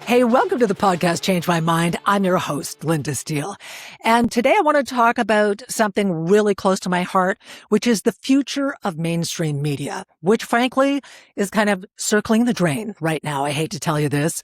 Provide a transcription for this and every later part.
Hey, welcome to the podcast Change My Mind. I'm your host, Lynda Steele. And today I want to talk about something really close to my heart, which is the future of mainstream media, which frankly is kind of circling the drain right now. I hate to tell you this.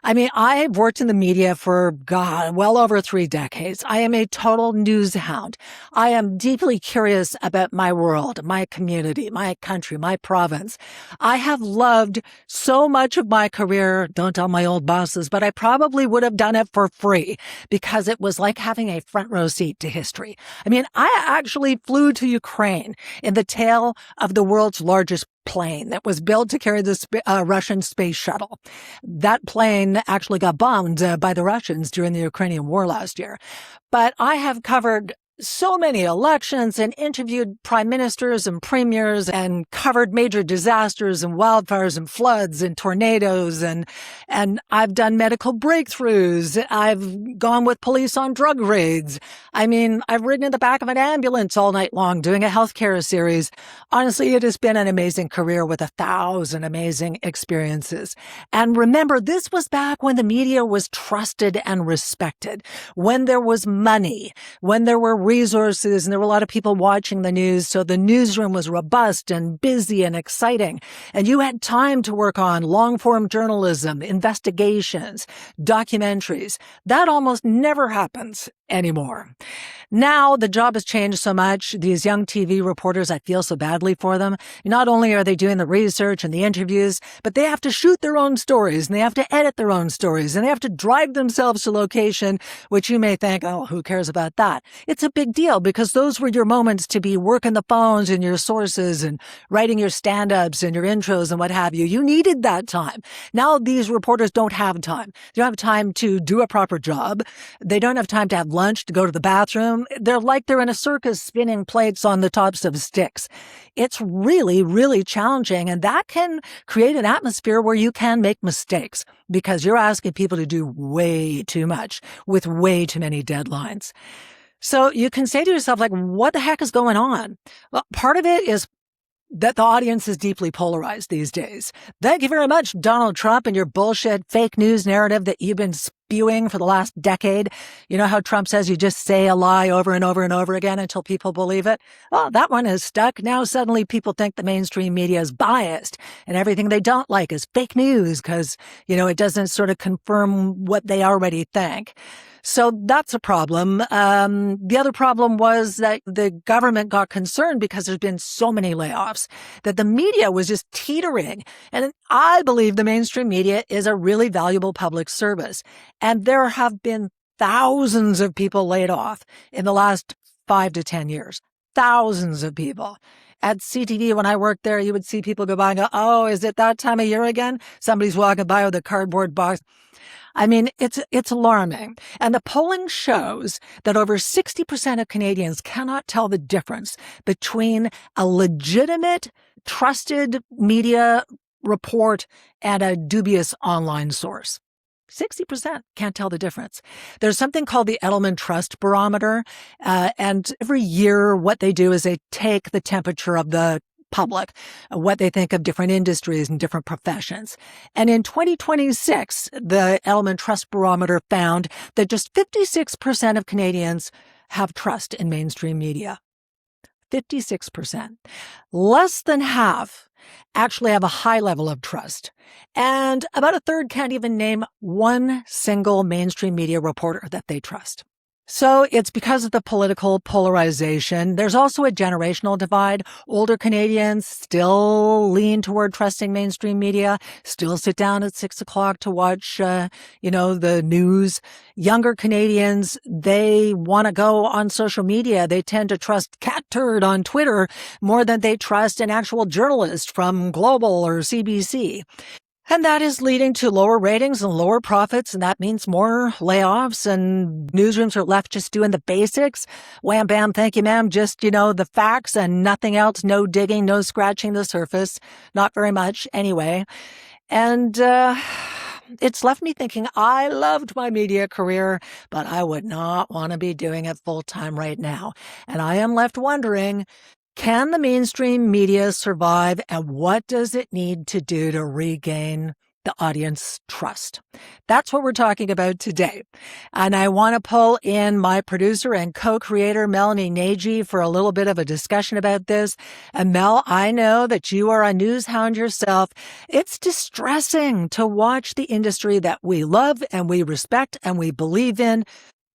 I mean, I've worked in the media for, well over 3 decades. I am a total news hound. I am deeply curious about my world, my community, my country, my province. I have loved so much of my career, don't tell my old bosses, but I probably would have done it for free because it was like having a front row seat to history. I mean, I actually flew to Ukraine in the tail of the world's largest plane that was built to carry the Russian space shuttle. That plane actually got bombed by the Russians during the Ukrainian war last year. But I have covered so many elections and interviewed prime ministers and premiers and covered major disasters and wildfires and floods and tornadoes. And I've done medical breakthroughs. I've gone with police on drug raids. I mean, I've ridden in the back of an ambulance all night long doing a healthcare series. Honestly, it has been an amazing career with 1,000 amazing experiences. And remember, this was back when the media was trusted and respected, when there was money, when there were resources, and there were a lot of people watching the news. So the newsroom was robust and busy and exciting. And you had time to work on long-form journalism, investigations, documentaries. That almost never happens anymore. Now the job has changed so much. These young TV reporters, I feel so badly for them. Not only are they doing the research and the interviews, but they have to shoot their own stories and they have to edit their own stories and they have to drive themselves to location, which you may think, oh, who cares about that? It's a big deal because those were your moments to be working the phones and your sources and writing your stand-ups and your intros and what have you. You needed that time. Now these reporters don't have time. They don't have time to do a proper job. They don't have time to have lunch, to go to the bathroom. They're like they're in a circus spinning plates on the tops of sticks. It's really, really challenging. And that can create an atmosphere where you can make mistakes because you're asking people to do way too much with way too many deadlines. So you can say to yourself, like, what the heck is going on? Well, part of it is that the audience is deeply polarized these days. Thank you very much, Donald Trump, and your bullshit fake news narrative that you've been spewing for the last decade. You know how Trump says you just say a lie over and over and over again until people believe it? Well, that one is stuck. Now suddenly people think the mainstream media is biased and everything they don't like is fake news because, it doesn't sort of confirm what they already think. So that's a problem. The other problem was that the government got concerned because there's been so many layoffs that the media was just teetering. And I believe the mainstream media is a really valuable public service. And there have been thousands of people laid off in the last 5 to 10 years. Thousands of people. At CTV, when I worked there, you would see people go by and go, oh, is it that time of year again? Somebody's walking by with a cardboard box. I mean, it's alarming. And the polling shows that over 60% of Canadians cannot tell the difference between a legitimate, trusted media report and a dubious online source. 60% can't tell the difference. There's something called the Edelman Trust Barometer. And every year, what they do is they take the temperature of the public, what they think of different industries and different professions. And in 2026, the Edelman Trust Barometer found that just 56% of Canadians have trust in mainstream media. 56%. Less than half actually have a high level of trust. And about a third can't even name one single mainstream media reporter that they trust. So it's because of the political polarization. There's also a generational divide. Older Canadians still lean toward trusting mainstream media, still sit down at 6 o'clock to watch, the news. Younger Canadians, they want to go on social media. They tend to trust cat turd on Twitter more than they trust an actual journalist from Global or CBC. And that is leading to lower ratings and lower profits, and that means more layoffs, and newsrooms are left just doing the basics. Wham, bam, thank you, ma'am. Just, the facts and nothing else. No digging, no scratching the surface. Not very much anyway. And it's left me thinking I loved my media career, but I would not want to be doing it full time right now. And I am left wondering, can the mainstream media survive, and what does it need to do to regain the audience trust. That's what we're talking about today. And I want to pull in my producer and co-creator, Melanie Nagy, for a little bit of a discussion about this. And Mel, I know that you are a news hound yourself. It's distressing to watch the industry that we love and we respect and we believe in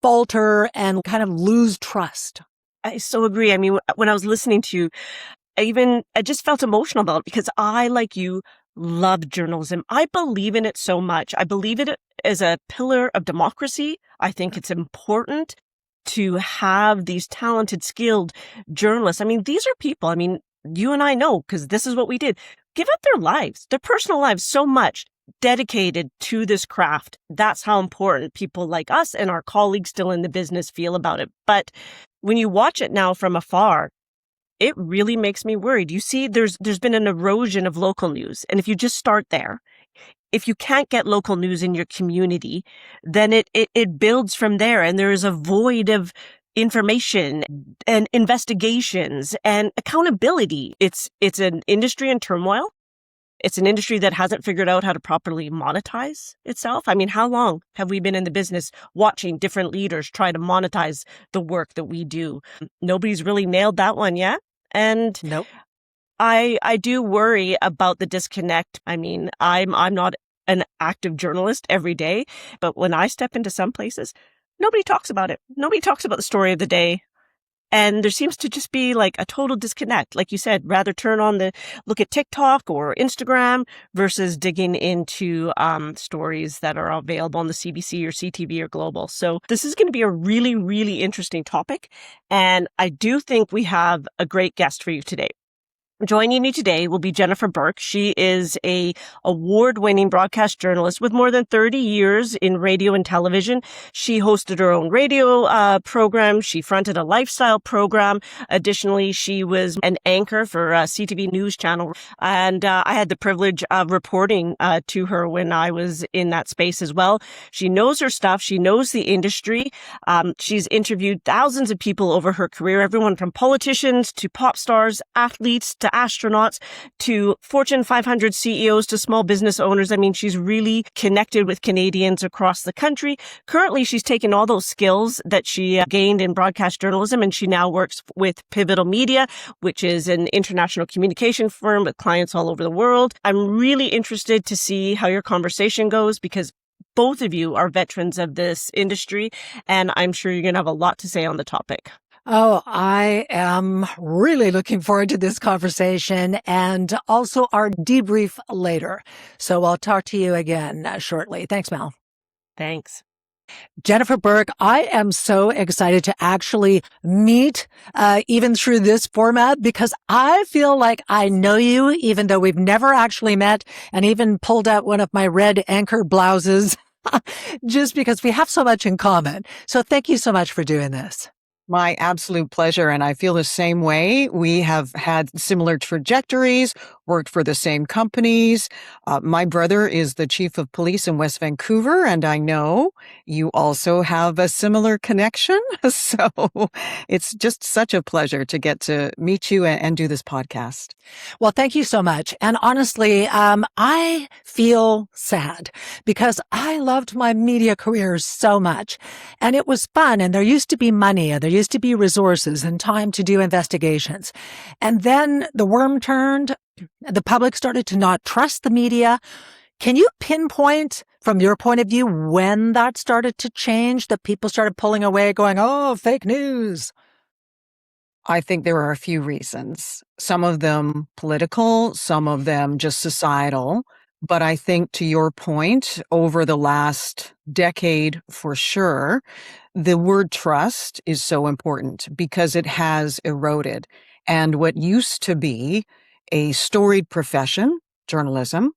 falter and kind of lose trust. I so agree. I mean, when I was listening to you, I just felt emotional about it because I, like you, love journalism. I believe in it so much. I believe it as a pillar of democracy. I think it's important to have these talented, skilled journalists. I mean, these are people. I mean, you and I know, because this is what we did, give up their lives, their personal lives, so much dedicated to this craft. That's how important people like us and our colleagues still in the business feel about it. But when you watch it now from afar, it really makes me worried. You see, there's been an erosion of local news. And if you just start there, if you can't get local news in your community, then it builds from there. And there is a void of information and investigations and accountability. It's an industry in turmoil. It's an industry that hasn't figured out how to properly monetize itself. I mean, how long have we been in the business watching different leaders try to monetize the work that we do? Nobody's really nailed that one yet. And nope. I do worry about the disconnect. I mean, I'm not an active journalist every day, but when I step into some places, nobody talks about it. Nobody talks about the story of the day. And there seems to just be like a total disconnect. Like you said, rather look at TikTok or Instagram versus digging into stories that are available on the CBC or CTV or Global. So this is going to be a really, really interesting topic. And I do think we have a great guest for you today. Joining me today will be Jennifer Burke. She is a award-winning broadcast journalist with more than 30 years in radio and television. She hosted her own radio program. She fronted a lifestyle program. Additionally, she was an anchor for CTV News Channel. And I had the privilege of reporting to her when I was in that space as well. She knows her stuff. She knows the industry. She's interviewed thousands of people over her career, everyone from politicians to pop stars, athletes, to astronauts, to Fortune 500 CEOs, to small business owners. I mean, she's really connected with Canadians across the country. Currently, she's taken all those skills that she gained in broadcast journalism, and she now works with Pivotal Media, which is an international communication firm with clients all over the world. I'm really interested to see how your conversation goes because both of you are veterans of this industry, and I'm sure you're going to have a lot to say on the topic. Oh, I am really looking forward to this conversation and also our debrief later. So I'll talk to you again shortly. Thanks, Mel. Thanks. Jennifer Burke, I am so excited to actually meet, even through this format, because I feel like I know you, even though we've never actually met, and even pulled out one of my red anchor blouses, just because we have so much in common. So thank you so much for doing this. My absolute pleasure. And I feel the same way. We have had similar trajectories, worked for the same companies. My brother is the chief of police in West Vancouver, and I know you also have a similar connection. So it's just such a pleasure to get to meet you and do this podcast. Well, thank you so much. And honestly, I feel sad because I loved my media career so much and it was fun and there used to be money and there used to be resources and time to do investigations. And then the worm turned, the public started to not trust the media. Can you pinpoint from your point of view when that started to change, that people started pulling away going, oh, fake news? I think there are a few reasons, some of them political, some of them just societal. But I think to your point, over the last decade, for sure, the word trust is so important because it has eroded. And what used to be a storied profession, journalism,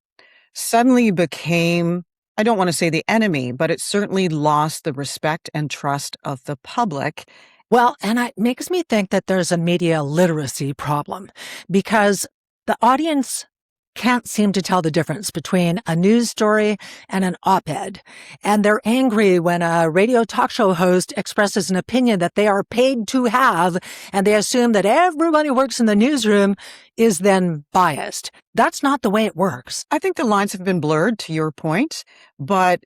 suddenly became, I don't want to say the enemy, but it certainly lost the respect and trust of the public. Well, and it makes me think that there's a media literacy problem because the audience can't seem to tell the difference between a news story and an op-ed. And they're angry when a radio talk show host expresses an opinion that they are paid to have, and they assume that everyone who works in the newsroom is then biased. That's not the way it works. I think the lines have been blurred, to your point, but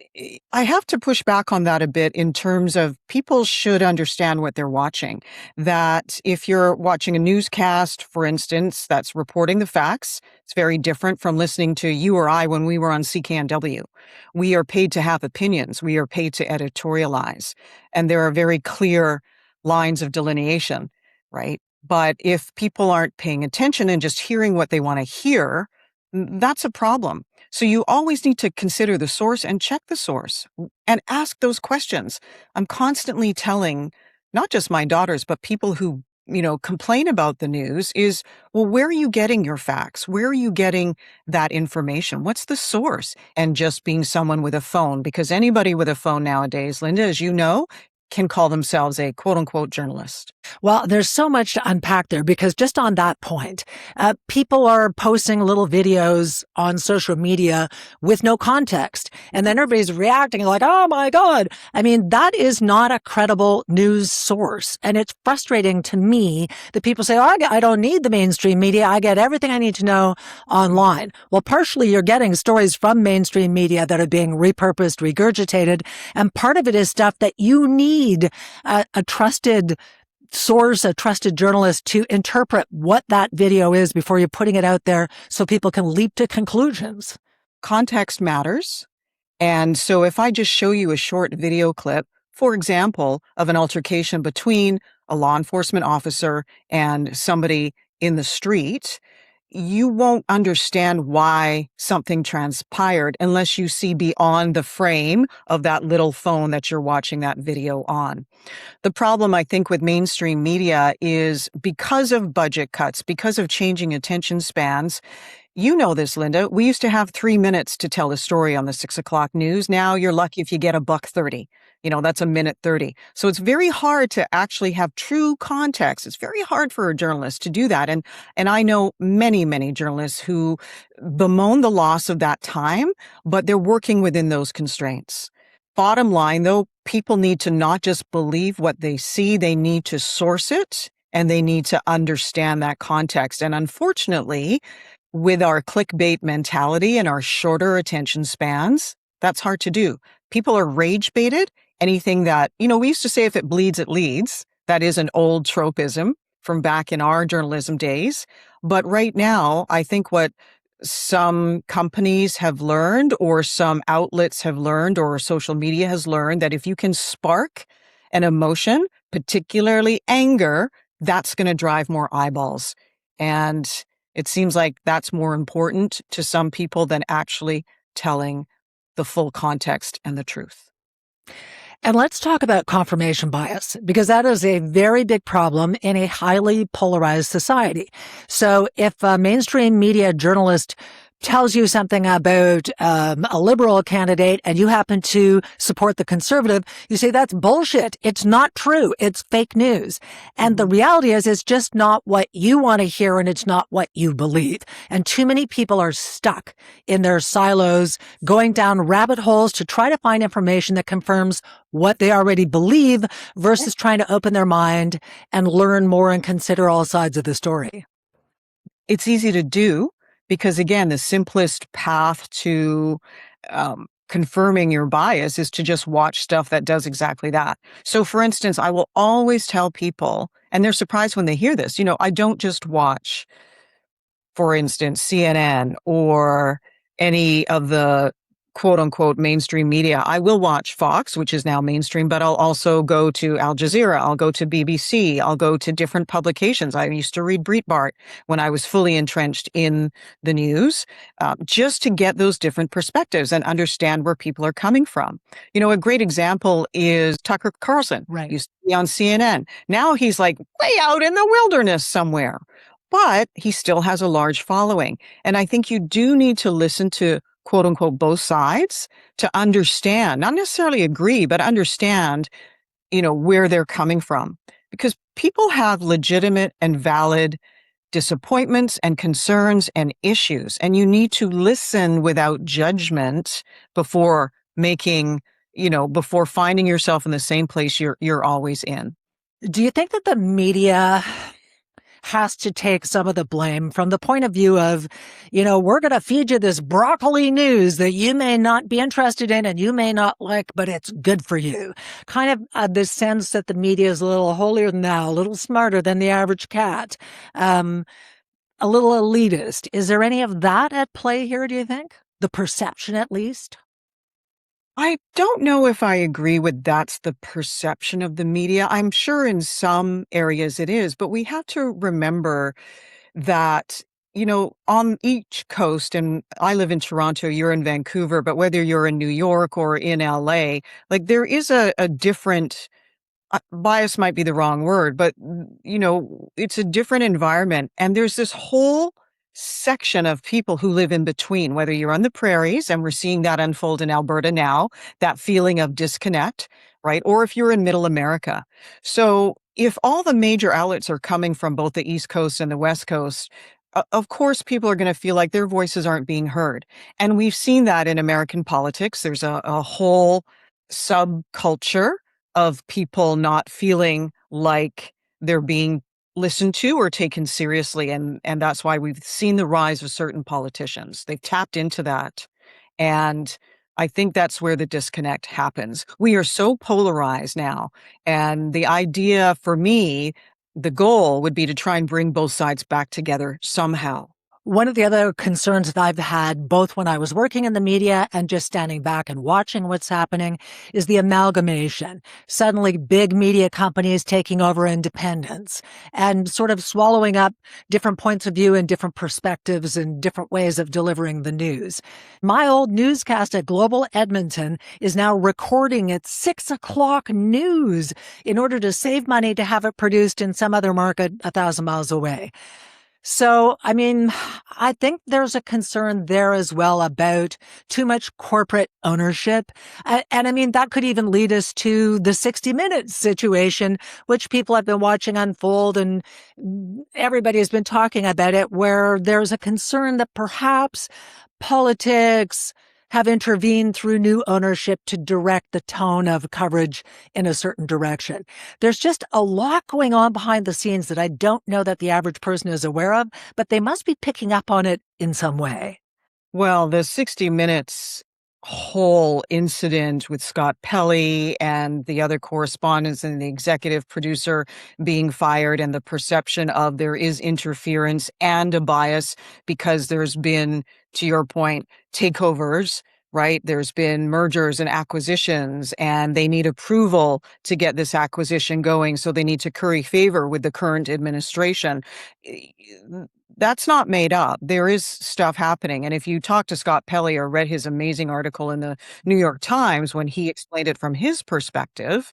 I have to push back on that a bit in terms of people should understand what they're watching. That if you're watching a newscast, for instance, that's reporting the facts, it's very different from listening to you or I when we were on CKNW. We are paid to have opinions. We are paid to editorialize. And there are very clear lines of delineation, right? But if people aren't paying attention and just hearing what they want to hear, that's a problem. So you always need to consider the source and check the source and ask those questions. I'm constantly telling not just my daughters, but people who, complain about the news is, well, where are you getting your facts? Where are you getting that information? What's the source? And just being someone with a phone, because anybody with a phone nowadays, Lynda, as you know, can call themselves a quote unquote journalist. Well, there's so much to unpack there because just on that point, people are posting little videos on social media with no context. And then everybody's reacting like, oh my God. I mean, that is not a credible news source. And it's frustrating to me that people say, oh, I don't need the mainstream media. I get everything I need to know online. Well, partially you're getting stories from mainstream media that are being repurposed, regurgitated. And part of it is stuff that you need a trusted source, a trusted journalist to interpret what that video is before you're putting it out there so people can leap to conclusions. Context matters. And so if I just show you a short video clip, for example, of an altercation between a law enforcement officer and somebody in the street, you won't understand why something transpired unless you see beyond the frame of that little phone that you're watching that video on. The problem, I think, with mainstream media is because of budget cuts, because of changing attention spans. You know this, Lynda. We used to have 3 minutes to tell a story on the 6 o'clock news. Now you're lucky if you get $1.30. That's a minute 30. So it's very hard to actually have true context. It's very hard for a journalist to do that. And I know many, many journalists who bemoan the loss of that time, but they're working within those constraints. Bottom line, though, people need to not just believe what they see, they need to source it and they need to understand that context. And unfortunately, with our clickbait mentality and our shorter attention spans, that's hard to do. People are rage baited. Anything that, we used to say if it bleeds, it leads. That is an old tropism from back in our journalism days. But right now, I think what some companies have learned or some outlets have learned or social media has learned that if you can spark an emotion, particularly anger, that's going to drive more eyeballs. And it seems like that's more important to some people than actually telling the full context and the truth. And let's talk about confirmation bias, because that is a very big problem in a highly polarized society. So if a mainstream media journalist tells you something about a liberal candidate and you happen to support the conservative, you say that's bullshit. It's not true. It's fake news. And the reality is it's just not what you want to hear and it's not what you believe. And too many people are stuck in their silos, going down rabbit holes to try to find information that confirms what they already believe versus trying to open their mind and learn more and consider all sides of the story. It's easy to do. Because again, the simplest path to confirming your bias is to just watch stuff that does exactly that. So for instance, I will always tell people, and they're surprised when they hear this, I don't just watch, for instance, CNN or any of the quote unquote mainstream media. I will watch Fox, which is now mainstream, but I'll also go to Al Jazeera. I'll go to BBC. I'll go to different publications. I used to read Breitbart when I was fully entrenched in the news, just to get those different perspectives and understand where people are coming from. A great example is Tucker Carlson. Right. Used to be on CNN. Now he's like way out in the wilderness somewhere, but he still has a large following. And I think you do need to listen to quote unquote, both sides to understand, not necessarily agree, but understand, where they're coming from. Because people have legitimate and valid disappointments and concerns and issues. And you need to listen without judgment before before finding yourself in the same place you're always in. Do you think that the media has to take some of the blame from the point of view of, we're going to feed you this broccoli news that you may not be interested in and you may not like, but it's good for you. Kind of this sense that the media is a little holier than thou, a little smarter than the average cat, a little elitist. Is there any of that at play here, do you think? The perception, at least? I don't know if I agree with that's the perception of the media. I'm sure in some areas it is, but we have to remember that, on each coast, and I live in Toronto, you're in Vancouver, but whether you're in New York or in LA, like there is a different bias might be the wrong word, but it's a different environment. And there's this whole section of people who live in between, whether you're on the prairies, and we're seeing that unfold in Alberta now, that feeling of disconnect, right? Or if you're in middle America. So if all the major outlets are coming from both the East Coast and the West Coast, of course, people are going to feel like their voices aren't being heard. And we've seen that in American politics. There's a whole subculture of people not feeling like they're being listened to or taken seriously. And that's why we've seen the rise of certain politicians. They've tapped into that. And I think that's where the disconnect happens. We are so polarized now. And the idea for me, the goal would be to try and bring both sides back together somehow. One of the other concerns that I've had, both when I was working in the media and just standing back and watching what's happening, is the amalgamation. Suddenly, big media companies taking over independents and sort of swallowing up different points of view and different perspectives and different ways of delivering the news. My old newscast at Global Edmonton is now recording its 6 o'clock news in order to save money to have it produced in some other market 1,000 miles away. So, I think there's a concern there as well about too much corporate ownership. And that could even lead us to the 60 Minutes situation, which people have been watching unfold, and everybody has been talking about it, where there's a concern that perhaps politics have intervened through new ownership to direct the tone of coverage in a certain direction. There's just a lot going on behind the scenes that I don't know that the average person is aware of, but they must be picking up on it in some way. Well, the 60 Minutes whole incident with Scott Pelley and the other correspondents and the executive producer being fired, and the perception of there is interference and a bias because there's been, to your point, takeovers, right? There's been mergers and acquisitions, and they need approval to get this acquisition going. So they need to curry favor with the current administration. That's not made up. There is stuff happening. And if you talk to Scott Pelley or read his amazing article in the New York Times when he explained it from his perspective,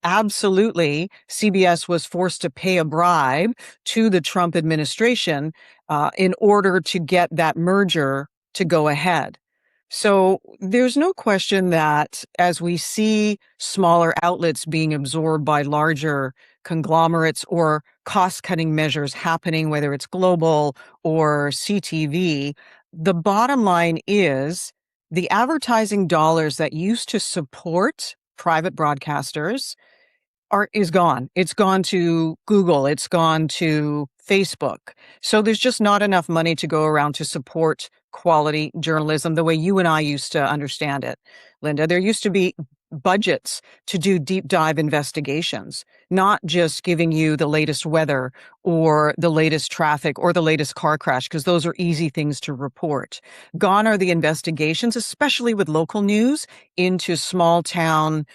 absolutely, CBS was forced to pay a bribe to the Trump administration in order to get that merger to go ahead. So there's no question that as we see smaller outlets being absorbed by larger conglomerates or cost-cutting measures happening, whether it's global or CTV, the bottom line is the advertising dollars that used to support private broadcasters is gone. It's gone to Google. It's gone to Facebook. So there's just not enough money to go around to support quality journalism the way you and I used to understand it, Lynda. There used to be budgets to do deep dive investigations, not just giving you the latest weather or the latest traffic or the latest car crash, because those are easy things to report. Gone are the investigations, especially with local news, into small town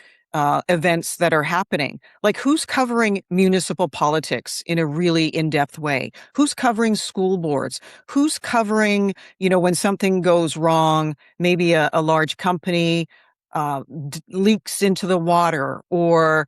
events that are happening. Like, who's covering municipal politics in a really in-depth way? Who's covering school boards? Who's covering, when something goes wrong, maybe a large company leaks into the water, or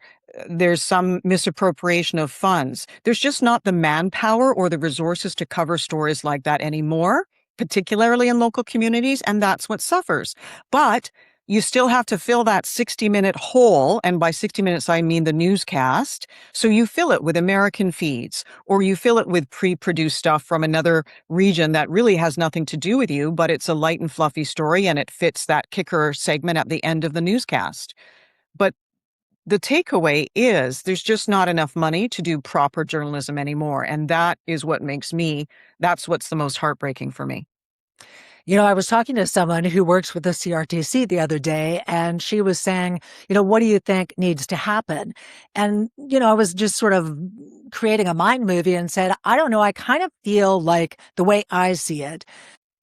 there's some misappropriation of funds. There's just not the manpower or the resources to cover stories like that anymore, particularly in local communities, and that's what suffers. But you still have to fill that 60-minute hole, and by 60 minutes, I mean the newscast. So you fill it with American feeds, or you fill it with pre-produced stuff from another region that really has nothing to do with you, but it's a light and fluffy story, and it fits that kicker segment at the end of the newscast. But the takeaway is there's just not enough money to do proper journalism anymore. And that is what that's what's the most heartbreaking for me. I was talking to someone who works with the CRTC the other day, and she was saying, what do you think needs to happen? And, I was just sort of creating a mind movie and said, I don't know. I kind of feel like the way I see it,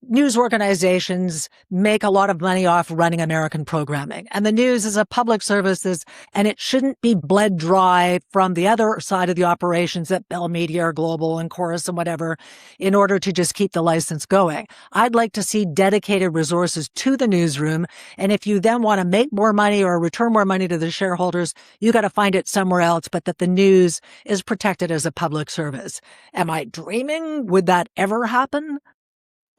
news organizations make a lot of money off running American programming. And the news is a public service, and it shouldn't be bled dry from the other side of the operations at Bell Media or Global and Chorus and whatever in order to just keep the license going. I'd like to see dedicated resources to the newsroom. And if you then want to make more money or return more money to the shareholders, you got to find it somewhere else, but that the news is protected as a public service. Am I dreaming? Would that ever happen?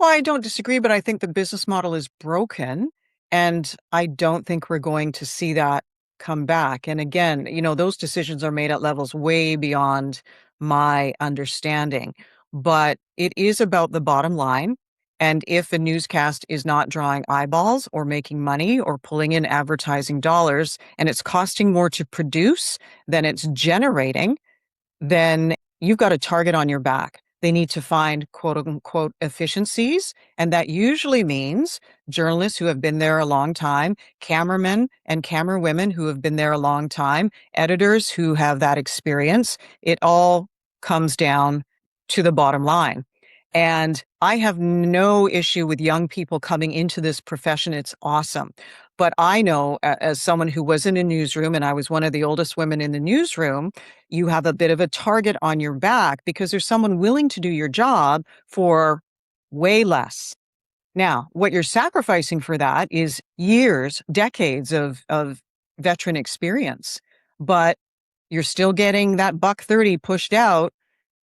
Well, I don't disagree, but I think the business model is broken. And I don't think we're going to see that come back. And again, those decisions are made at levels way beyond my understanding. But it is about the bottom line. And if a newscast is not drawing eyeballs or making money or pulling in advertising dollars, and it's costing more to produce than it's generating, then you've got a target on your back. They need to find quote unquote efficiencies. And that usually means journalists who have been there a long time, cameramen and camera women who have been there a long time, editors who have that experience. It all comes down to the bottom line. And I have no issue with young people coming into this profession. It's awesome. But I know, as someone who was in a newsroom, and I was one of the oldest women in the newsroom, you have a bit of a target on your back because there's someone willing to do your job for way less. Now, what you're sacrificing for that is years, decades of veteran experience, but you're still getting that $1.30 pushed out,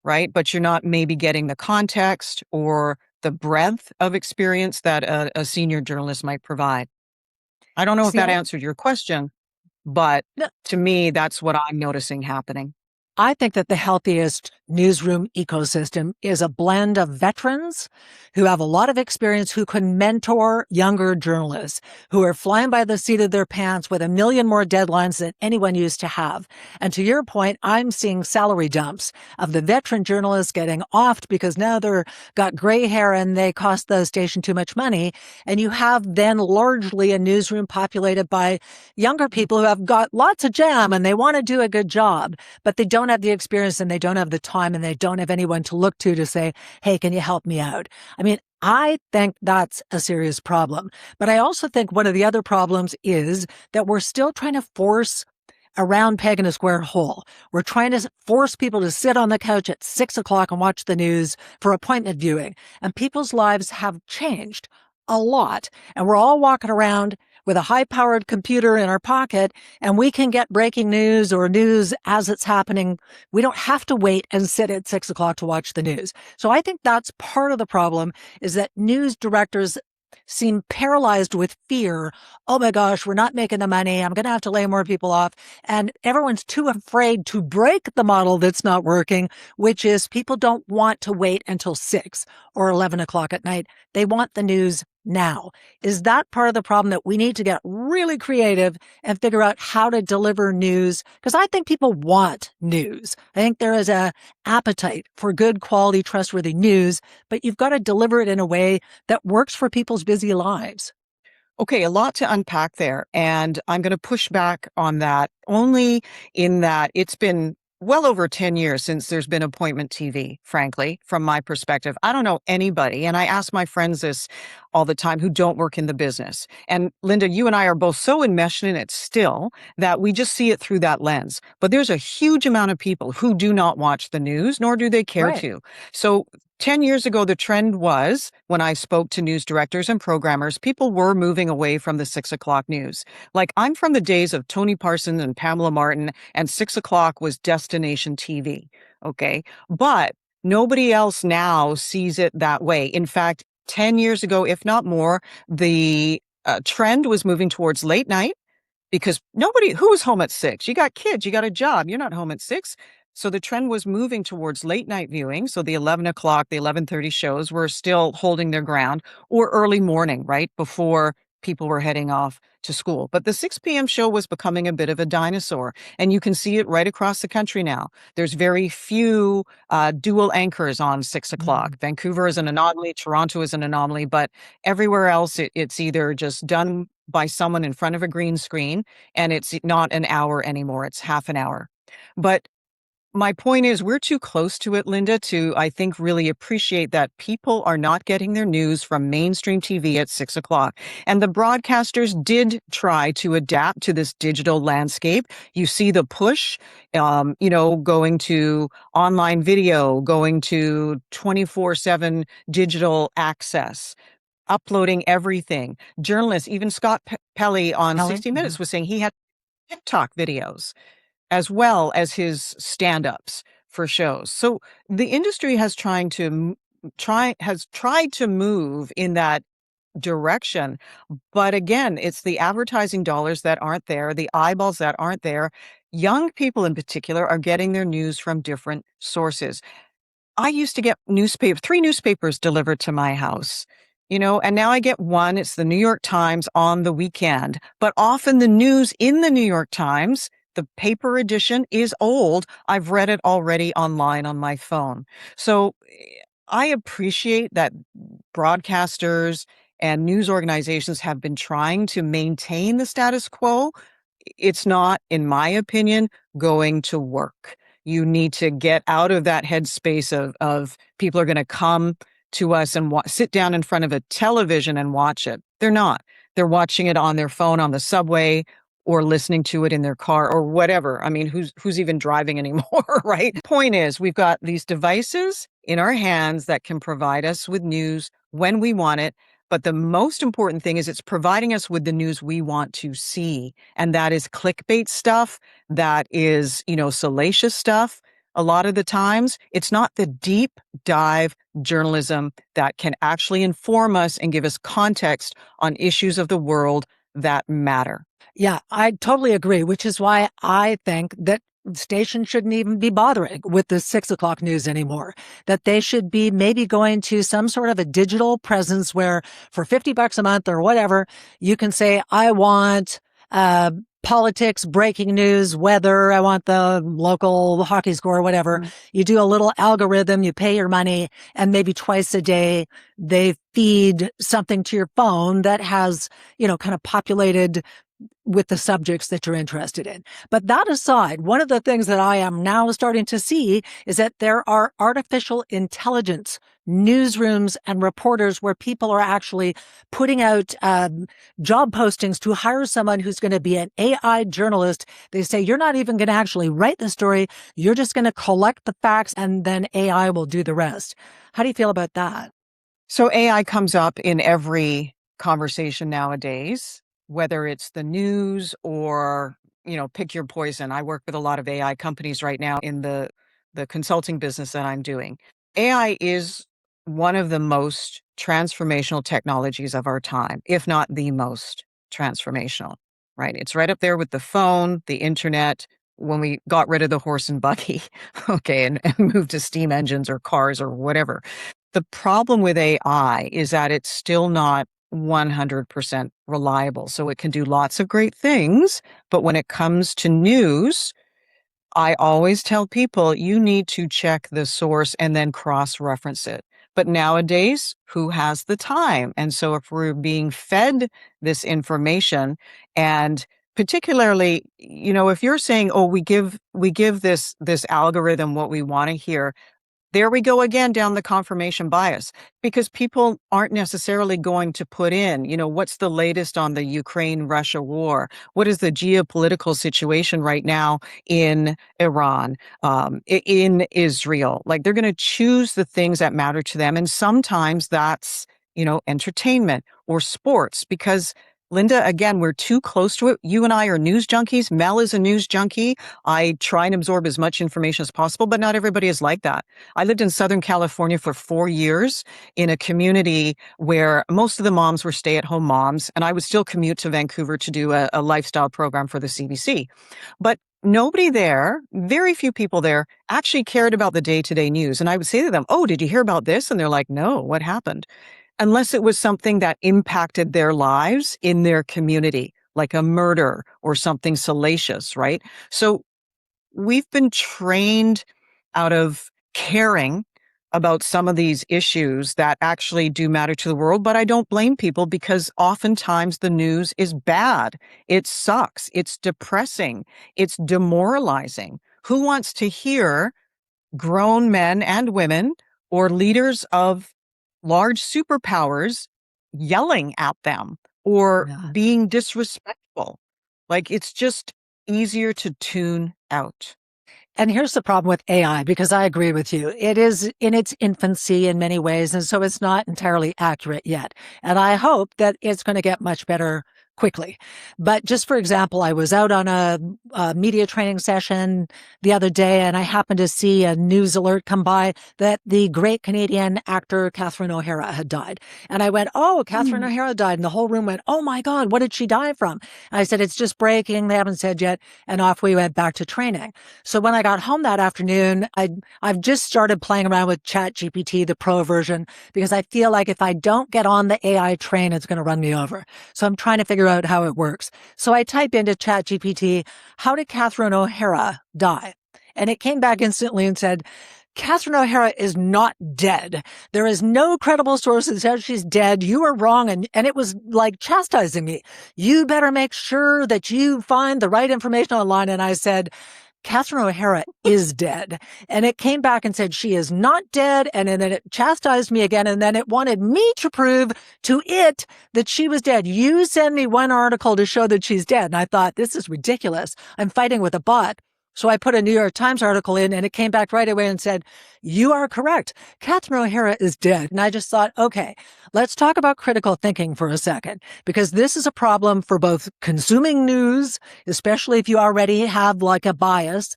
right? But you're not maybe getting the context or the breadth of experience that a senior journalist might provide. I don't know if See, that answered your question, but no, to me, that's what I'm noticing happening. I think that the healthiest newsroom ecosystem is a blend of veterans who have a lot of experience, who can mentor younger journalists who are flying by the seat of their pants with a million more deadlines than anyone used to have. And to your point, I'm seeing salary dumps of the veteran journalists getting offed because now they're got gray hair and they cost the station too much money. And you have then largely a newsroom populated by younger people who have got lots of jam and they want to do a good job, but they don't have the experience and they don't have the time and they don't have anyone to look to say, hey, can you help me out? I mean, I think that's a serious problem. But I also think one of the other problems is that we're still trying to force a round peg in a square hole. We're trying to force people to sit on the couch at 6 o'clock and watch the news for appointment viewing. And people's lives have changed a lot. And we're all walking around with a high-powered computer in our pocket, and we can get breaking news or news as it's happening. We don't have to wait and sit at 6 o'clock to watch the news. So I think that's part of the problem, is that news directors seem paralyzed with fear. Oh my gosh, we're not making the money. I'm going to have to lay more people off. And everyone's too afraid to break the model that's not working, which is people don't want to wait until 6 or 11 o'clock at night. They want the news now. Is that part of the problem, that we need to get really creative and figure out how to deliver news? Because I think people want news. I think there is a appetite for good quality, trustworthy news, but you've got to deliver it in a way that works for people's busy lives. Okay, a lot to unpack there. And I'm going to push back on that only in that it's been well over 10 years since there's been appointment TV, frankly, from my perspective. I don't know anybody, and I ask my friends this all the time, who don't work in the business. And Lynda, you and I are both so enmeshed in it still that we just see it through that lens. But there's a huge amount of people who do not watch the news, nor do they care Right. to. So 10 years ago, the trend was, when I spoke to news directors and programmers, people were moving away from the 6 o'clock news. Like, I'm from the days of Tony Parsons and Pamela Martin, and 6 o'clock was destination TV. Okay. But nobody else now sees it that way. In fact, 10 years ago, if not more, the trend was moving towards late night, because who was home at 6? You got kids, you got a job, you're not home at 6. So the trend was moving towards late night viewing. So the 11 o'clock, the 11:30 shows were still holding their ground, or early morning, right before people were heading off to school. But the 6 p.m. show was becoming a bit of a dinosaur, and you can see it right across the country now. There's very few dual anchors on 6 o'clock. Vancouver is an anomaly, Toronto is an anomaly, but everywhere else it's either just done by someone in front of a green screen, and it's not an hour anymore, it's half an hour. But my point is, we're too close to it, Lynda, to, I think, really appreciate that people are not getting their news from mainstream TV at 6 o'clock. And the broadcasters did try to adapt to this digital landscape. You see the push, going to online video, going to 24/7 digital access, uploading everything. Journalists, even Scott Pelley on 60 Minutes was saying he had TikTok videos as well as his stand-ups for shows. So the industry has tried to move in that direction. But again, it's the advertising dollars that aren't there, the eyeballs that aren't there. Young people in particular are getting their news from different sources. I used to get 3 newspapers delivered to my house, and now I get one. It's the New York Times on the weekend. But often the news in the New York Times, the paper edition, is old. I've read it already online on my phone. So I appreciate that broadcasters and news organizations have been trying to maintain the status quo. It's not, in my opinion, going to work. You need to get out of that headspace of people are going to come to us and sit down in front of a television and watch it. They're not. They're watching it on their phone on the subway or listening to it in their car or whatever. I mean, who's even driving anymore, right? Point is, we've got these devices in our hands that can provide us with news when we want it. But the most important thing is it's providing us with the news we want to see. And that is clickbait stuff. That is, salacious stuff. A lot of the times, it's not the deep dive journalism that can actually inform us and give us context on issues of the world that matter. Yeah, I totally agree, which is why I think that stations shouldn't even be bothering with the 6 o'clock news anymore, that they should be maybe going to some sort of a digital presence where for $50 a month or whatever, you can say, I want politics, breaking news, weather, I want the local hockey score, whatever. You do a little algorithm, you pay your money, and maybe twice a day, they feed something to your phone that has, kind of populated with the subjects that you're interested in. But that aside, one of the things that I am now starting to see is that there are artificial intelligence newsrooms and reporters where people are actually putting out job postings to hire someone who's going to be an AI journalist. They say, you're not even going to actually write the story. You're just going to collect the facts and then AI will do the rest. How do you feel about that? So AI comes up in every conversation nowadays, whether it's the news or, pick your poison. I work with a lot of AI companies right now in the consulting business that I'm doing. AI is one of the most transformational technologies of our time, if not the most transformational, right? It's right up there with the phone, the internet, when we got rid of the horse and buggy, okay, and moved to steam engines or cars or whatever. The problem with AI is that it's still not 100% reliable. So it can do lots of great things, but when it comes to news, I always tell people you need to check the source and then cross-reference it. But nowadays, who has the time? And so if we're being fed this information, and particularly, if you're saying, oh, we give this algorithm what we want to hear, there we go again down the confirmation bias, because people aren't necessarily going to put in, what's the latest on the Ukraine-Russia war? What is the geopolitical situation right now in Iran, in Israel? Like, they're going to choose the things that matter to them. And sometimes that's, entertainment or sports, because Lynda, again, we're too close to it. You and I are news junkies. Mel is a news junkie. I try and absorb as much information as possible, but not everybody is like that. I lived in Southern California for 4 years in a community where most of the moms were stay-at-home moms, and I would still commute to Vancouver to do a lifestyle program for the CBC. But nobody there, very few people there, actually cared about the day-to-day news. And I would say to them, oh, did you hear about this? And they're like, no, what happened? unless it was something that impacted their lives in their community, like a murder or something salacious, right? So we've been trained out of caring about some of these issues that actually do matter to the world, but I don't blame people because oftentimes the news is bad. It sucks. It's depressing. It's demoralizing. Who wants to hear grown men and women or leaders of large superpowers yelling at them or Yeah. being disrespectful? Like, it's just easier to tune out. And here's the problem with AI, because I agree with you. It is in its infancy in many ways, and so it's not entirely accurate yet. And I hope that it's going to get much better quickly. But just for example, I was out on a media training session the other day, and I happened to see a news alert come by that the great Canadian actor Catherine O'Hara had died. And I went, "Oh, Catherine O'Hara died." And the whole room went, "Oh my God, what did she die from?" And I said, "It's just breaking. They haven't said yet." And off we went back to training. So when I got home that afternoon, I've just started playing around with ChatGPT, the pro version, because I feel like if I don't get on the AI train, it's going to run me over. So I'm trying to figure out how it works. So I type into ChatGPT, "How did Catherine O'Hara die?" And it came back instantly and said, "Catherine O'Hara is not dead. There is no credible source that says she's dead. You are wrong." And it was like chastising me. "You better make sure that you find the right information online." And I said, "Catherine O'Hara is dead." And it came back and said she is not dead. And then it chastised me again. And then it wanted me to prove to it that she was dead. "You send me one article to show that she's dead." And I thought, this is ridiculous. I'm fighting with a bot. So I put a New York Times article in and it came back right away and said, "You are correct. Catherine O'Hara is dead." And I just thought, okay, let's talk about critical thinking for a second, because this is a problem for both consuming news, especially if you already have like a bias,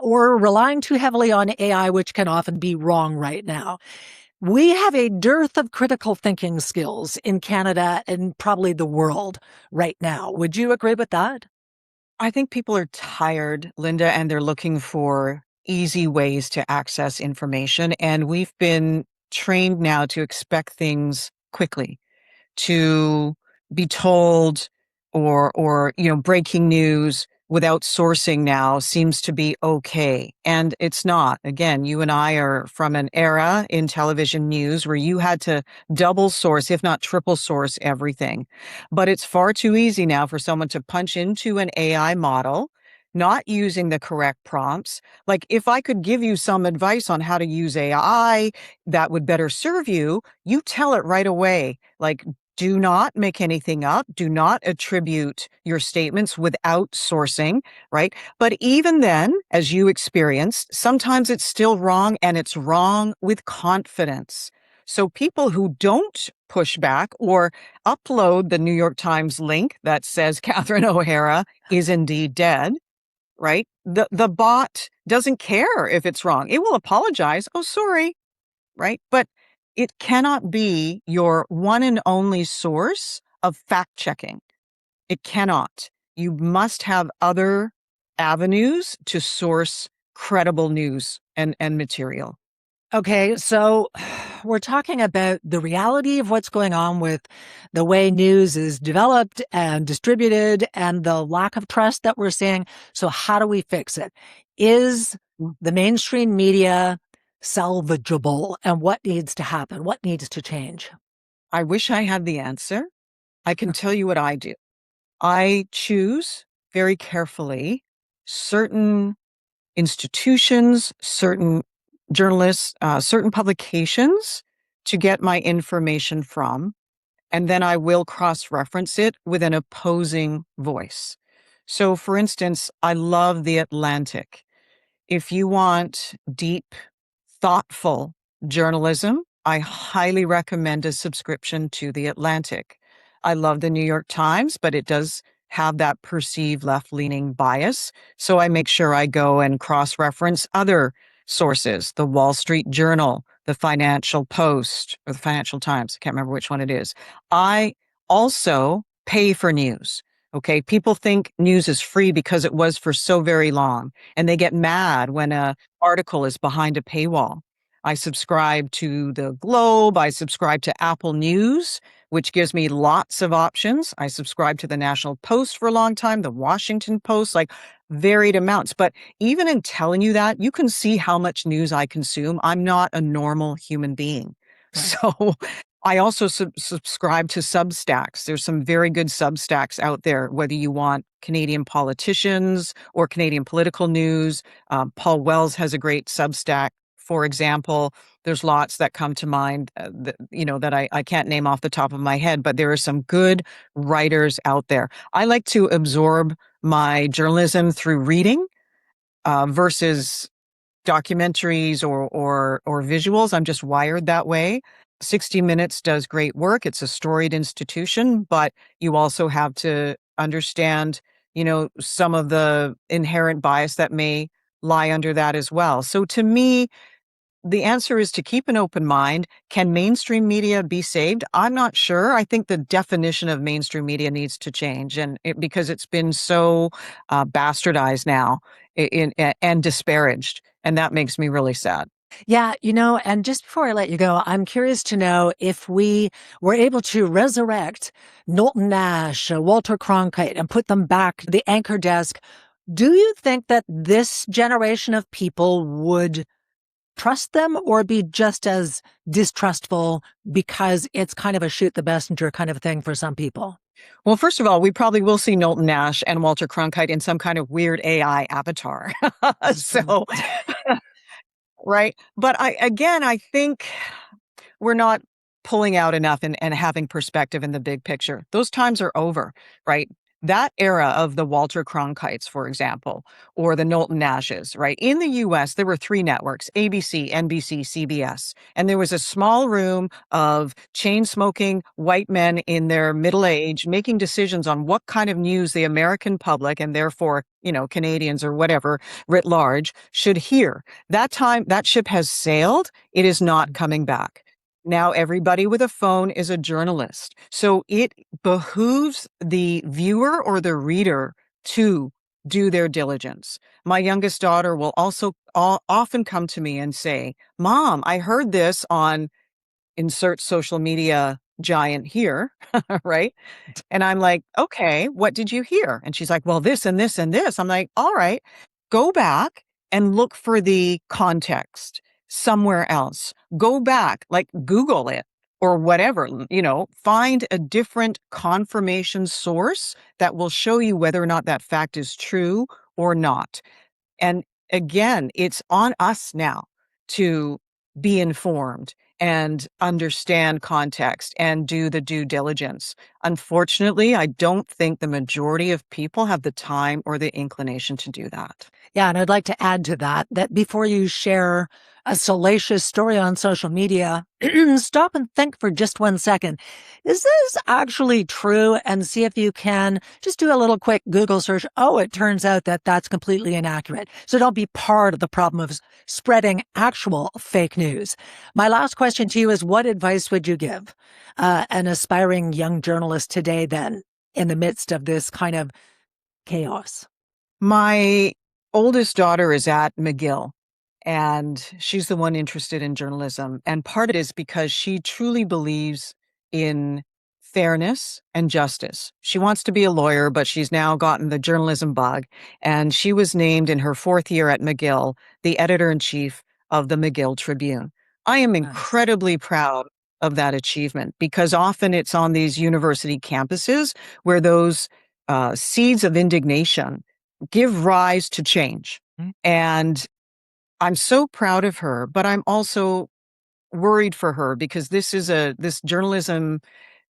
or relying too heavily on AI, which can often be wrong right now. We have a dearth of critical thinking skills in Canada and probably the world right now. Would you agree with that? I think people are tired, Linda, and they're looking for easy ways to access information. And we've been trained now to expect things quickly, to be told or breaking news without sourcing now seems to be okay. And it's not. Again, you and I are from an era in television news where you had to double source, if not triple source everything. But it's far too easy now for someone to punch into an AI model, not using the correct prompts. Like, if I could give you some advice on how to use AI that would better serve you, you tell it right away. Like, do not make anything up. Do not attribute your statements without sourcing, right? But even then, as you experienced, sometimes it's still wrong, and it's wrong with confidence. So people who don't push back or upload the New York Times link that says Catherine O'Hara is indeed dead, right? The bot doesn't care if it's wrong. It will apologize. "Oh, sorry," right? But it cannot be your one and only source of fact checking. It cannot. You must have other avenues to source credible news and material. Okay, so we're talking about the reality of what's going on with the way news is developed and distributed and the lack of trust that we're seeing. So how do we fix it? Is the mainstream media salvageable, and what needs to happen? What needs to change? I wish I had the answer. I can tell you what I do. I choose very carefully certain institutions, certain journalists, certain publications to get my information from, and then I will cross-reference it with an opposing voice. So, for instance, I love The Atlantic. If you want deep, thoughtful journalism, I highly recommend a subscription to The Atlantic. I love the New York Times, but it does have that perceived left-leaning bias. So I make sure I go and cross-reference other sources, the Wall Street Journal, the Financial Post, or the Financial Times. I can't remember which one it is. I also pay for news. Okay, people think news is free because it was for so very long, and they get mad when a article is behind a paywall. I subscribe to the Globe. I subscribe to Apple News, which gives me lots of options. I subscribe to the National Post for a long time, the Washington Post, like varied amounts. But even in telling you that, you can see how much news I consume. I'm not a normal human being. Right. So I also subscribe to Substacks. There's some very good Substacks out there, whether you want Canadian politicians or Canadian political news. Paul Wells has a great Substack, for example. There's lots that come to mind that I can't name off the top of my head, but there are some good writers out there. I like to absorb my journalism through reading versus documentaries or visuals. I'm just wired that way. 60 Minutes does great work. It's a storied institution, but you also have to understand, some of the inherent bias that may lie under that as well. So to me, the answer is to keep an open mind. Can mainstream media be saved? I'm not sure. I think the definition of mainstream media needs to change, because it's been so bastardized now and disparaged, and that makes me really sad. Yeah, and just before I let you go, I'm curious to know if we were able to resurrect Knowlton Nash, Walter Cronkite, and put them back at the anchor desk. Do you think that this generation of people would trust them or be just as distrustful because it's kind of a shoot the messenger kind of thing for some people? Well, first of all, we probably will see Knowlton Nash and Walter Cronkite in some kind of weird AI avatar. So, right. But I think we're not pulling out enough and having perspective in the big picture. Those times are over, right? That era of the Walter Cronkites, for example, or the Knowlton Nashes, right? In the US, there were three networks, ABC, NBC, CBS. And there was a small room of chain-smoking white men in their middle age making decisions on what kind of news the American public, and therefore, Canadians or whatever, writ large, should hear. That ship has sailed. It is not coming back. Now everybody with a phone is a journalist. So it behooves the viewer or the reader to do their diligence. My youngest daughter will also often come to me and say, "Mom, I heard this on," insert social media giant here, right? And I'm like, "Okay, what did you hear?" And she's like, "Well, this and this and this." I'm like, "All right, go back and look for the context somewhere else. Go back, like Google it or whatever, find a different confirmation source that will show you whether or not that fact is true or not." And again, it's on us now to be informed and understand context and do the due diligence. Unfortunately, I don't think the majority of people have the time or the inclination to do that. Yeah, and I'd like to add to that before you share a salacious story on social media, stop and think for just 1 second. Is this actually true? And see if you can just do a little quick Google search. Oh, it turns out that that's completely inaccurate. So don't be part of the problem of spreading actual fake news. My last question to you is, what advice would you give an aspiring young journalist today then in the midst of this kind of chaos? My oldest daughter is at McGill, and she's the one interested in journalism. And part of it is because she truly believes in fairness and justice. She wants to be a lawyer, but she's now gotten the journalism bug. And she was named in her fourth year at McGill, the editor-in-chief of the McGill Tribune. I am Nice. incredibly proud of that achievement, because often it's on these university campuses where those seeds of indignation give rise to change. And I'm so proud of her, but I'm also worried for her, because this journalism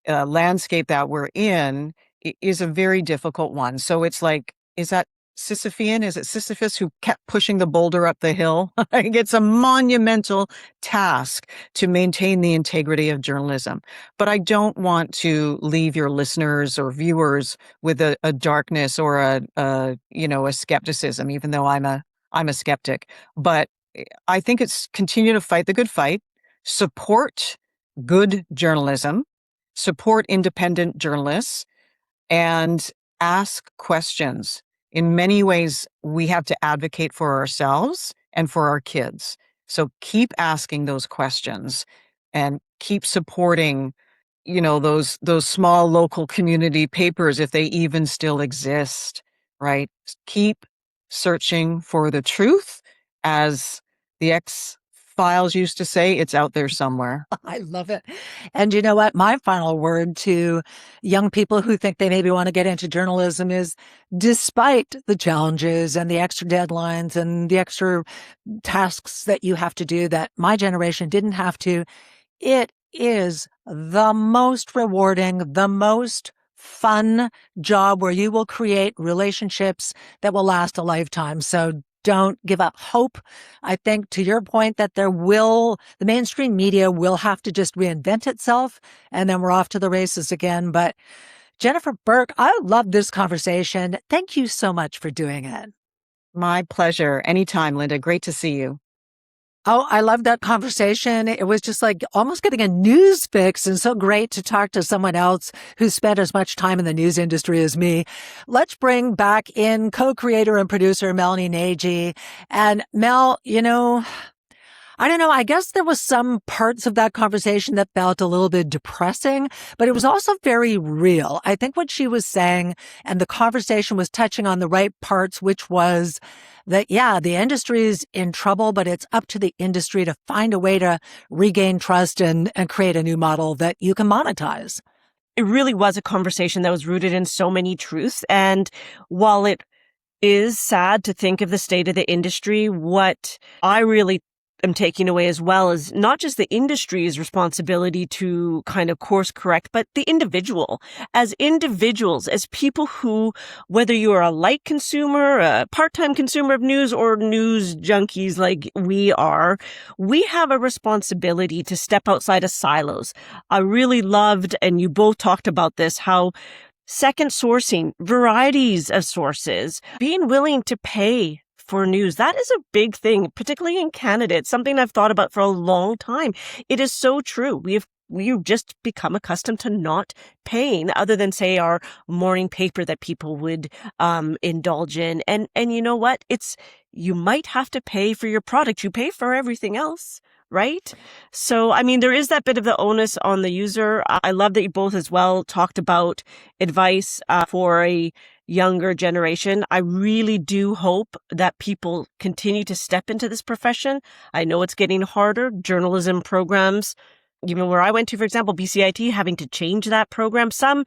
landscape that we're in is a very difficult one. So it's like, is that Sisyphean? Is it Sisyphus who kept pushing the boulder up the hill? Like, it's a monumental task to maintain the integrity of journalism. But I don't want to leave your listeners or viewers with a darkness or a skepticism, even though I'm a skeptic. But I think it's continue to fight the good fight, support good journalism, support independent journalists, and ask questions. In many ways, we have to advocate for ourselves and for our kids. So keep asking those questions and keep supporting, those small local community papers, if they even still exist, right? Keep searching for the truth. As the X-Files used to say, it's out there somewhere. I love it. And you know what? My final word to young people who think they maybe want to get into journalism is, despite the challenges and the extra deadlines and the extra tasks that you have to do that my generation didn't have to, it is the most rewarding, the most fun job where you will create relationships that will last a lifetime. So don't give up hope. I think, to your point, that the mainstream media will have to just reinvent itself, and then we're off to the races again. But Jennifer Burke, I love this conversation. Thank you so much for doing it. My pleasure. Anytime, Lynda. Great to see you. Oh, I love that conversation. It was just like almost getting a news fix, and so great to talk to someone else who's spent as much time in the news industry as me. Let's bring back in co-creator and producer Melanie Nagy. And Mel, I don't know. I guess there was some parts of that conversation that felt a little bit depressing, but it was also very real. I think what she was saying and the conversation was touching on the right parts, which was that, yeah, the industry is in trouble, but it's up to the industry to find a way to regain trust and create a new model that you can monetize. It really was a conversation that was rooted in so many truths. And while it is sad to think of the state of the industry, what I really am taking away as well is not just the industry's responsibility to kind of course correct, but the individual. As individuals, as people who, whether you are a light consumer, a part-time consumer of news, or news junkies like we are, we have a responsibility to step outside of silos. I really loved, and you both talked about this, how second sourcing, varieties of sources, being willing to pay for news. That is a big thing, particularly in Canada. It's something I've thought about for a long time. It is so true. We've just become accustomed to not paying, other than, say, our morning paper that people would indulge in. And you know what? You might have to pay for your product. You pay for everything else, right? So, I mean, there is that bit of the onus on the user. I love that you both as well talked about advice for a younger generation. I really do hope that people continue to step into this profession. I know it's getting harder. Journalism programs, even where I went to, for example, BCIT, having to change that program. Some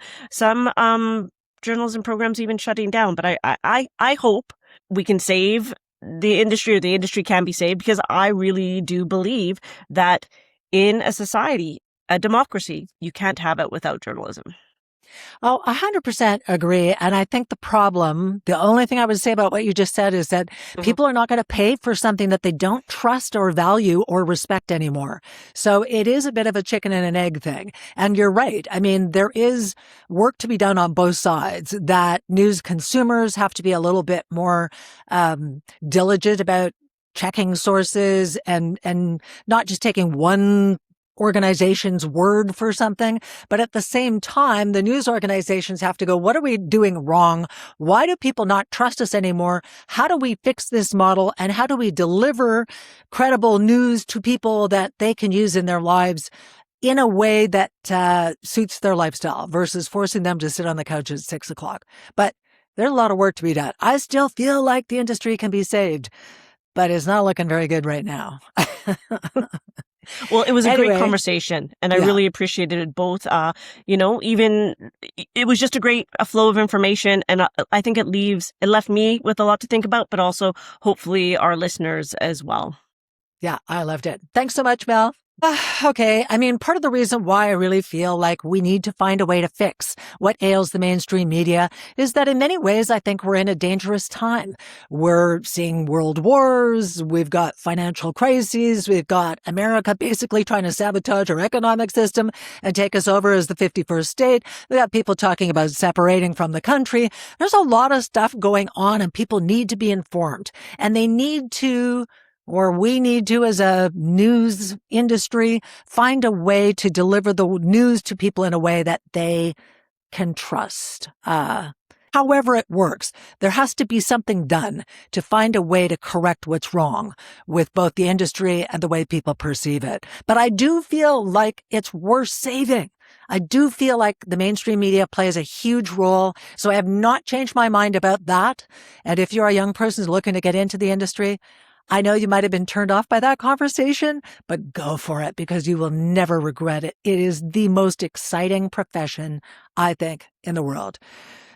journalism programs even shutting down. But I hope we can save the industry, or the industry can be saved, because I really do believe that in a society, a democracy, you can't have it without journalism. Oh, 100% agree. And I think the only thing I would say about what you just said is that people are not going to pay for something that they don't trust or value or respect anymore. So it is a bit of a chicken and an egg thing. And you're right. I mean, there is work to be done on both sides, that news consumers have to be a little bit more diligent about checking sources and not just taking one organization's word for something. But at the same time, the news organizations have to go, what are we doing wrong? Why do people not trust us anymore? How do we fix this model? And how do we deliver credible news to people that they can use in their lives in a way that suits their lifestyle, versus forcing them to sit on the couch at 6:00? But there's a lot of work to be done. I still feel like the industry can be saved, but it's not looking very good right now. Well, it was a great conversation, and I really appreciated it both. Even it was just a flow of information, and I think it left me with a lot to think about, but also hopefully our listeners as well. Yeah, I loved it. Thanks so much, Mel. Okay. I mean, part of the reason why I really feel like we need to find a way to fix what ails the mainstream media is that in many ways, I think we're in a dangerous time. We're seeing world wars. We've got financial crises. We've got America basically trying to sabotage our economic system and take us over as the 51st state. We got people talking about separating from the country. There's a lot of stuff going on, and people need to be informed, and they need to, or we need to, as a news industry, find a way to deliver the news to people in a way that they can trust. However it works, there has to be something done to find a way to correct what's wrong with both the industry and the way people perceive it. But I do feel like it's worth saving. I do feel like the mainstream media plays a huge role, so I have not changed my mind about that. And if you're a young person who's looking to get into the industry, I know you might have been turned off by that conversation, but go for it because you will never regret it. It is the most exciting profession, I think, in the world.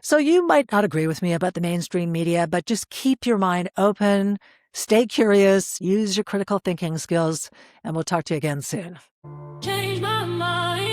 So you might not agree with me about the mainstream media, but just keep your mind open, stay curious, use your critical thinking skills, and we'll talk to you again soon. Change my mind.